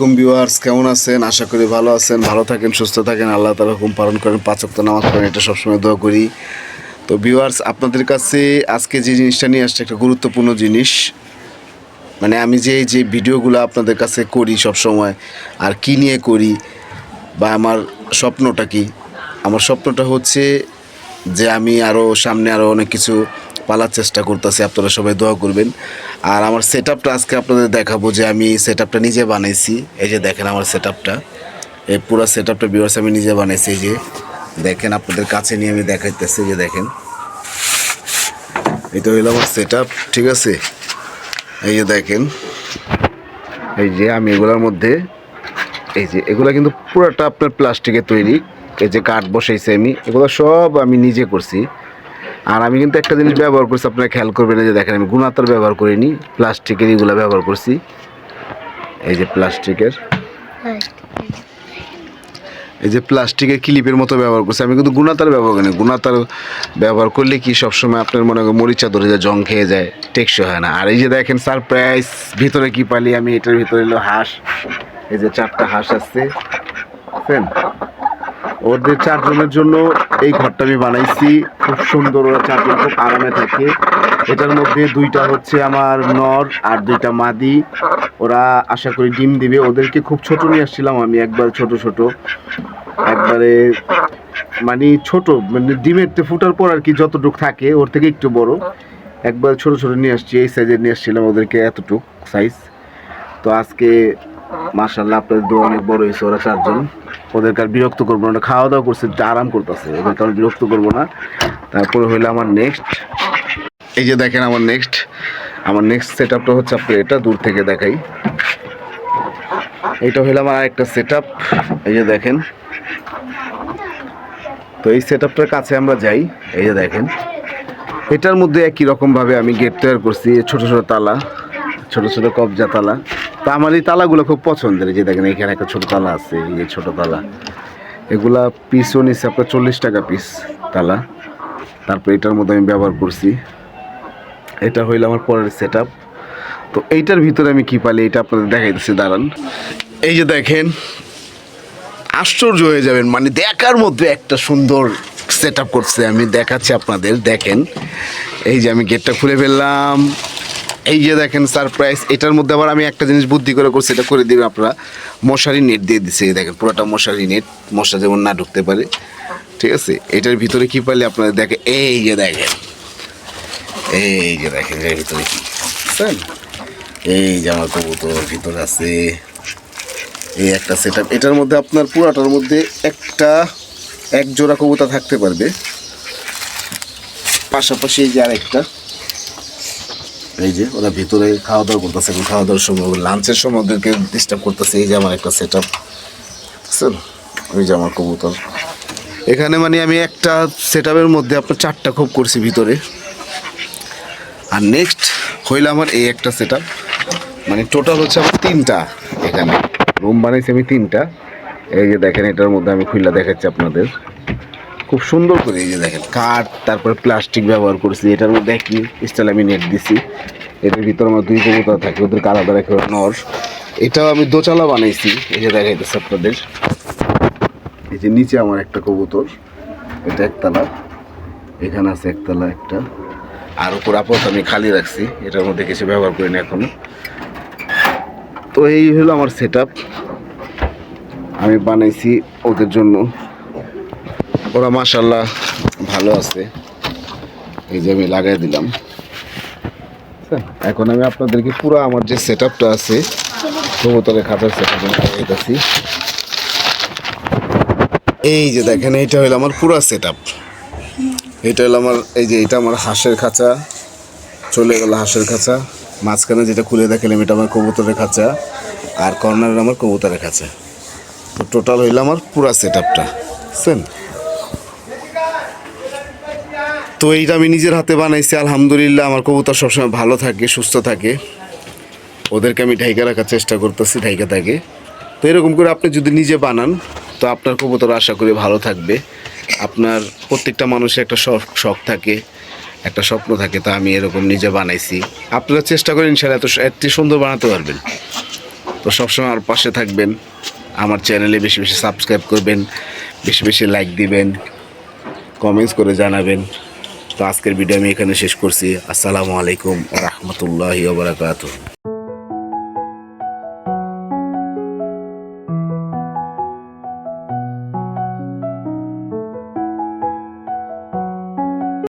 আলাইকুম ভিউয়ার্স, কেমন আছেন? আশা করি ভালো আছেন, ভালো থাকেন, সুস্থ থাকেন, আল্লাহ তাআলা হুকুম পালন করেন, 5 ওয়াক্ত নামাজ পড়েন, এটা সবসময় দোয়া করি। তো ভিউয়ার্স, আপনাদের কাছে আজকে যে জিনিসটা নিয়ে আসছে একটা গুরুত্বপূর্ণ জিনিস। মানে আমি যে ভিডিওগুলো আপনাদের কাছে করি সব সময়, আর কি নিয়ে করি বা আমার স্বপ্নটা কি, আমার স্বপ্নটা হচ্ছে যে আমি আরও সামনে আরও অনেক কিছু পালার চেষ্টা করতেছি, আপনারা সবাই দোয়া করবেন। আর আমার সেট আপটা আজকে আপনাদের দেখাবো, যে আমি সেট আপটা নিজে বানাইছি। এই যে দেখেন আমার সেট আপটা, এই পুরো সেট আপটা ভিউয়ার্স আমি নিজে বানাইছি। এই যে দেখেন, আপনাদের কাছে নিয়ে আমি দেখাইতেছি। যে দেখেন, এটা হইলো আমার সেট আপ, ঠিক আছে? এই যে দেখেন, এই যে আমি এগুলোর মধ্যে, এই যে এগুলো কিন্তু পুরোটা আপনার প্লাস্টিকের তৈরি। এই যে কাঠ বসাইছি আমি, এগুলো সব আমি নিজে করছি। আর আমি কিন্তু একটা জিনিস ব্যবহার করছি, আপনারা খেয়াল করবেন। এই যে দেখেন, আমি গুণাতার ব্যবহার করিনি, প্লাস্টিকের এগুলো ব্যবহার করছি। এই যে প্লাস্টিকের, এই যে প্লাস্টিকের ক্লিপের মতো ব্যবহার করছি। আমি কিন্তু গুণাতার ব্যবহার করিনি। গুণাতার ব্যবহার করলে কি সবসময় আপনার মনে করেন মরিচা ধরে যায়, জং খেয়ে যায়, টেকসই হয় না। আর এই যে দেখেন সারপ্রাইজ, ভিতরে কি পালি আমি, এটার ভিতরে হলো হাঁস। এই যে 4টা হাঁস আসছে, বুঝছেন? ওদের 4 জনের জন্য এই ঘরটা আমি বানাইছি। খুব সুন্দর, ওরা 4 জন খুব আরামে থাকে। এটার মধ্যে 2টা হচ্ছে আমার নর আর 2টা মাদি। ওরা আশা করি ডিম দিবে। ওদেরকে খুব ছোট নিয়ে আসছিলাম আমি, একবার ছোট একবারে, মানে ছোট, মানে ডিমের ফুটার পর আর কি যতটুক থাকে ওর থেকে একটু বড়, একবার ছোট নিয়ে আসছি। এই সাইজের নিয়ে আসছিলাম ওদেরকে, এতটুক সাইজ। তো আজকে মাশাআল্লাহ আপনাদের দোয়া অনেক বড় হয়েছে। ওরা 4 জন, ওদেরকে আর বিরক্ত করবো না, খাওয়া দাওয়া করছে, আরাম করতেছে, ওদেরকে আর বিরক্ত করবো না। তারপরে হইলো আমার নেক্সট, এই যে দেখেন আমার নেক্সট সেট আপটা হচ্ছে, আপনার এটা দূর থেকে দেখাই। এইটা হইলো আমার আরেকটা সেট আপ। এই যে দেখেন, তো এই সেট আপটার কাছে আমরা যাই। এই যে দেখেন, এটার মধ্যে একই রকমভাবে আমি গেট তৈরি করছি, ছোট তালা, ছোট কবজা তালা। তো আমার এই তালাগুলো খুব পছন্দের। যে দেখেন, এখানে একটা ছোট তালা আছে, এই যে ছোট তালা, এগুলা পিসও নিচ্ছে আপনার 40 টাকা পিস তালা। তারপর এটার মধ্যে আমি ব্যবহার করছি। এটা হইলো আমার পরের সেট আপ। তো এইটার ভিতরে আমি কি পালি, এটা আপনাদের দেখাইতেছি, দাঁড়ান। এই যে দেখেন, আশ্চর্য হয়ে যাবেন, মানে দেখার মধ্যে একটা সুন্দর সেট আপ করছে। আমি দেখাচ্ছি আপনাদের, দেখেন। এই যে আমি গেটটা খুলে ফেললাম। এই যে দেখেন সারপ্রাইজ। এটার মধ্যে আবার আমি একটা জিনিস বুদ্ধি করছি, এটা করে দিবেন আপনারা, মশারি নেট দিয়ে দিচ্ছে। এই দেখেন, পুরোটা মশারি নেট, মশা যেমন না ঢুকতে পারে, ঠিক আছে? এটার ভিতরে কি পারলে আপনারা দেখেন, এই যে দেখেন, এর ভিতরে কি বুঝছেন? এই যে আমার কবুতর ভিতরে আছে। এই একটা সেট আপ। এটার মধ্যে আপনার পুরাটার মধ্যে এক জোড়া কবুতর থাকতে পারবে, পাশাপাশি এই যে আরেকটা। এই যে ওরা ভিতরে খাওয়া দাওয়া করতেছে, এখন খাওয়া দাওয়ার সময়, লাঞ্চের সময় ওদেরকে ডিস্টার্ব করতেছে। এই যে আমার একটা সেট আপ, বুঝছেন? ওই যে আমার কবুতর এখানে, মানে আমি একটা সেট আপের মধ্যে আপনার 4টা খোপ করছি ভিতরে। আর নেক্সট হইল আমার এই একটা সেট আপ, মানে টোটাল হচ্ছে আমার 3টা এখানে রুম বানাইছি আমি, 3টা। এই যে দেখেন, এটার মধ্যে আমি খুলে দেখাচ্ছি আপনাদের খুব সুন্দর করে। এই যে দেখেন, কাঠ, তারপরে প্লাস্টিক ব্যবহার করছি। এটার মধ্যে একই স্টাইল আমি নেট দিছি। এটার ভিতরে আমার 2 কবুতর থাকে, ওদেরকে আলাদা রেখে নর। এটাও আমি দোচালা বানাইছি। এই যে দেখাইতেছে আপনাদের, এই যে নিচে আমার একটা কবুতর, এটা একতলা, এখানে আছে একতলা একটা, আর উপর আপাতত আমি খালি রাখছি, এটার মধ্যে কিছু ব্যবহার করি না এখনো। তো এই হলো আমার সেট আপ, আমি বানাইছি ওদের জন্য। ওরা মাশাআল্লাহ ভালো আছে। এই যে আমি লাগাই দিলাম। এখন আমি আপনাদেরকে পুরো আমার যে সেট আপটা আছে, কবুতরের খাঁচার সেট আপ দেখাইতেছি। এই যে দেখেন, এইটা হলো আমার পুরো সেট আপ। এটা হলো আমার, এই যে এটা আমার হাঁসের খাঁচা, চলে গেল হাঁসের খাঁচা। মাঝখানে যেটা খুলে দেখালাম, এটা আমার কবুতরের খাঁচা, আর কর্নারে আমার কবুতরের খাঁচা। তো টোটাল হইলো আমার পুরো সেট আপটা, বুঝছেন? তো এইটা আমি নিজের হাতে বানাইছি। আলহামদুলিল্লাহ, আমার কবুতর সবসময় ভালো থাকে, সুস্থ থাকে। ওদেরকে আমি ঢাইকা রাখার চেষ্টা করতেছি, ঢাইকা থাকে। তো এরকম করে আপনি যদি নিজে বানান, তো আপনার কবুতর আশা করি ভালো থাকবে। আপনার প্রত্যেকটা মানুষের একটা শখ থাকে, একটা স্বপ্ন থাকে। তা আমি এরকম নিজে বানাইছি। আপনারা চেষ্টা করেন ইনশাআল্লাহ এত সুন্দর বানাতে পারবেন। তো তো সবসময় আমার পাশে থাকবেন, আমার চ্যানেলে বেশি বেশি সাবস্ক্রাইব করবেন, বেশি বেশি লাইক দিবেন, কমেন্টস করে জানাবেন। তো আজকের ভিডিও আমি এখানে শেষ করছি। আসসালামু আলাইকুম ওয়া রাহমাতুল্লাহি ওয়া বারাকাতুহু।